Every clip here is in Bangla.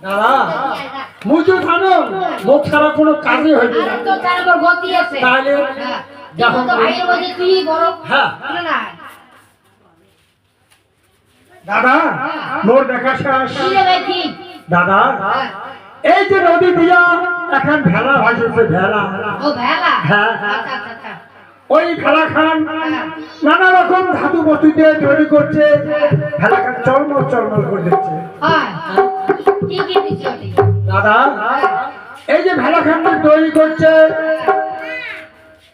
দাদা মুজু থানো মুখ ছাড়া কোনো কাজই হইবে না তো তার উপর গতি আছে তাহলে যখন তো ভাইয়ের মধ্যে তুই বড় হ্যাঁ না দাদা মোর দেখা শেষ কি রে ভাই কি দাদা এই যে নদী দিয়া এখন ভেলা ভাসছে ভেলা ও ভেলা হ্যাঁ আচ্ছা আচ্ছা আচ্ছা ওই ভেলা খান নানা রকম ধাতু বস্তু দিয়ে তৈরি করছে ভেলা খান চলমল চলমল করে দিচ্ছে হ্যাঁ কি কি দিছে ওটি দাদা এই যে ভেলা খান তৈরি করছে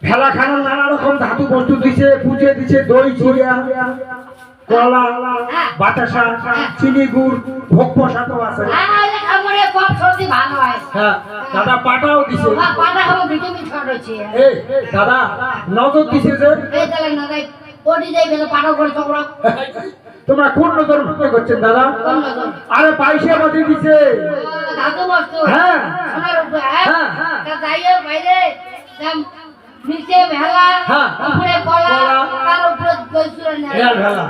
ভেলা খান নানা রকম ধাতু বস্তু দিছে পুজে দিছে দই চিড়া কলা বাতাসা চিনি গুড় ভোগ প্রসাদ আছে আরে খামরে কম সর্দি ভালো হয় হ্যাঁ দাদা পাটাও দিছে পাটা খাবো ভিটামিন শর্ট হচ্ছে এই দাদা নজর দিছে যে এই তাহলে না যাই ওটি যাই বেলা পাটা করে তোমরা তোমরা কোন নজর মনে করছেন দাদা কোন নজর আরে পয়সা বাদি দিছে ধাতু বস্তু হ্যাঁ সোনার উপরে হ্যাঁ তা যাইও বাইরে দাম নিচে ভেলা হ্যাঁ উপরে কলা তার উপরে দই চুরা না ভেলা ভেলা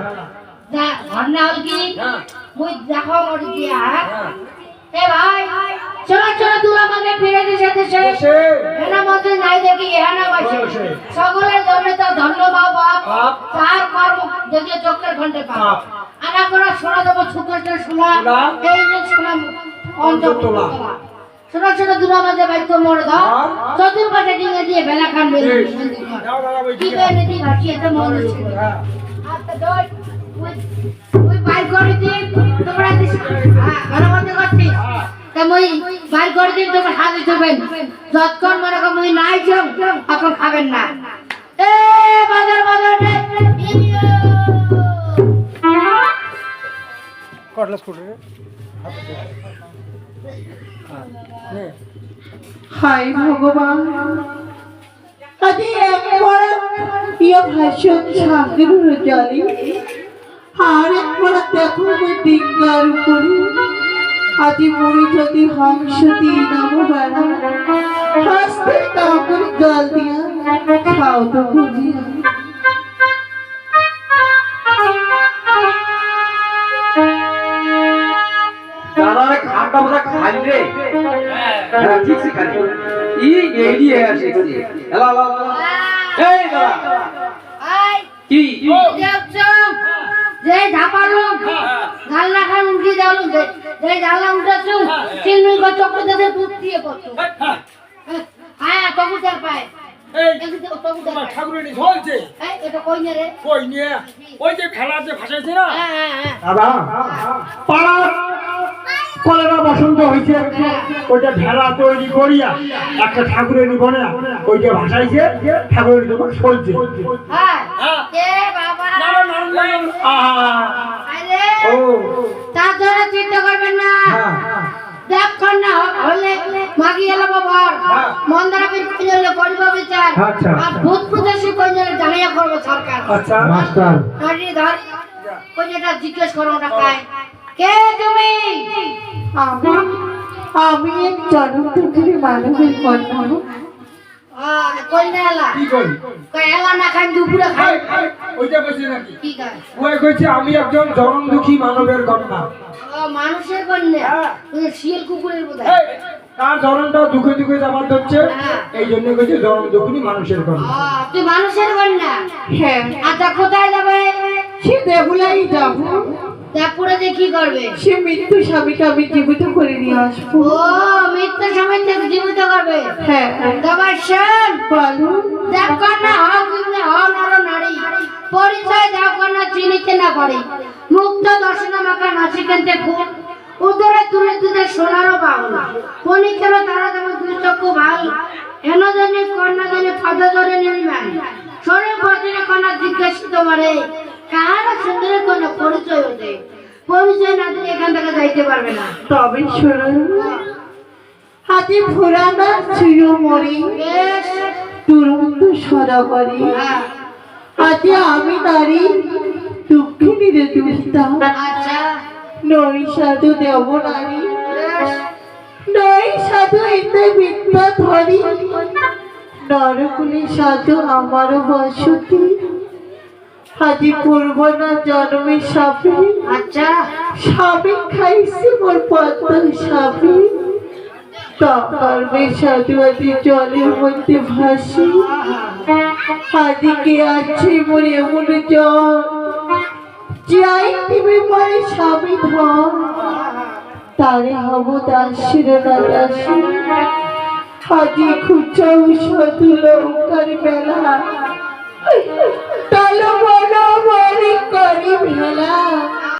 যা ঘরনা হল কি হ্যাঁ মুই দেখো মরি দিয়া এ ভাই চলো চলো দুলা মাকে ফিরে দিছে দেশে দেশে এনা মধ্যে নাই দেখি এনা বসে বসে। সকলের জন্য তো ধন্যবাদ বাপ বাপ। তার কর্ম দেখলে চক্রের ঘন্টে পাপ বাপ। আনা করে শোনা দেবো ছুকরটা শোনা শোনা। এই যে শোনা অন্তর তোলা। তোলা ছোট ছোট দুলা মাঝে বাইতো মোড় দাও আর? চতুর্পাশে ডিঙে দিয়ে বেলা খান বেলা এই, যাও দাদা ওই কি দিকে। বেনে দি ভাসিয়ে তো মন হচ্ছে হ্যাঁ আচ্ছা দই ওই বাইর করে দিন তোমরা দিস হ্যাঁ ভালো মতো করছিস তা মই বাইর করে দিন তোমরা হাতে দেবেন যতক্ষণ মনে কর মই নাই যাও তখন খাবেন না এ বাজার বাজার কটলাস করে নে হায় ভগবান আদি একবার ইয়া ভাষণ সাগর জলে আর একবার দেখো মই ডিঙ্গার উপরে আজি মরি যদি হংস দিয়ে নামো বেড়া হাসতে কাউকে জল দিয়া খাও তো বুঝি দাদা খানটা বোধহয় খালি রে হ্যাঁ ঠিক আছে খালি ই এড়িয়ে আসে এলা এলা এই দাদা আই কি দেখছো যে ঝাপালো গাল্লা খান উঠে যাও যে জানলা উঠেছো চিলমি কো চক্র দেশে দুধ দিয়ে করছো হ্যাঁ কবুতর পায় এই কবুতর তোমার পায় ঠাকুরের ঝলছে এই এটা কই না রে কই নিয়ে ওই যে ভেলা যে ভাসাইছে না হ্যাঁ হ্যাঁ হ্যাঁ দাদা পাড়ার কলেরা বসন্ত হয়েছে ওইটা ভেলা তৈরি করিয়া একটা ঠাকুরের বনে ওইটা ভাসাইছে ঠাকুরের তোমার সলছে হ্যাঁ হ্যাঁ। এ বাবা আহা আরে ও তার জন্য চিন্তা করবেন না হ্যাঁ দেখুন না হলে মাগি এলো বাবার হ্যাঁ। মন্দারা বিল কইলে করিব বিচার আচ্ছা। আর ভূত প্রদেশী কইলে জানাইয়া করব সরকার আচ্ছা মাস্টার ধরি ধর কই যেটা জিজ্ঞেস করো ওটা কাই কে তুমি আমি আমি এক জনম থেকে মানবের কন্যা কই না এলা কি কই কই এলা না খাই দুপুরে খাই ওইটা কইছে নাকি কি কয় ওই কইছে আমি একজন জনম দুঃখী মানবের কন্যা ও মানুষের কন্যা হ্যাঁ। তুমি শিয়াল কুকুরের বোধহয় এই, তার জনমটা দুঃখে দুঃখে যাবার হচ্ছে হ্যাঁ। এই জন্য কইছে জনম দুঃখী মানুষের কন্যা তুই মানুষের কন্যা হ্যাঁ আচ্ছা কোথায় যাবে সে দেবুলাই যাবো তারপরে যে কি করবে সে মৃত্যু স্বামীকে আমি জীবিত করে নিয়ে আসবো ও মৃত্যু সময় থেকে জীবিত করবে হ্যাঁ তবে শোন বলো দেখো না হও কিন্তু হও নর নারী পরিচয় দেখো না চিনিতে না পারি মুক্ত দর্শন মাখা নাসিকেন্তে ফুল উদরে তুলে তুলে সোনারও বাউল কণিকের তারা যেমন দুই চক্ষু ভাল হেন জানি কন্যা জানি পদ ধরে নির্মাণ শরীর বদিনে কন্যা জিজ্ঞাসিত মারে কাহারা সুন্দরের কন্যা পরিচয় হতে পরিচয় না দিলে এখান থেকে যাইতে পারবে না তবে শোনো হাতে ভোরানা চিরমরি বেশ দুরন্ত সদাগরি হ্যাঁ, আজে আমি নারী দুঃখিনী রে দুষ্টা আচ্ছা নই সাধু দেব নারী বেশ নই সাধু এতে বিদ্যা ধরি নরকুলি সাধু আমার বসতি আজি পূর্ব না জন্মে সাপে আচ্ছা সাপে খাইছে মোর পদ্ম সাপে তবে সাধু আজি জলের মধ্যে ভাসি আদিকে আছে মোর এমন জল যাই দিবে পরে স্বামী ধন তারে হব দাসের না দাসী আজি খুঁচাও সাধু লৌকার বেলা তালো বলো বলে করি ভেলা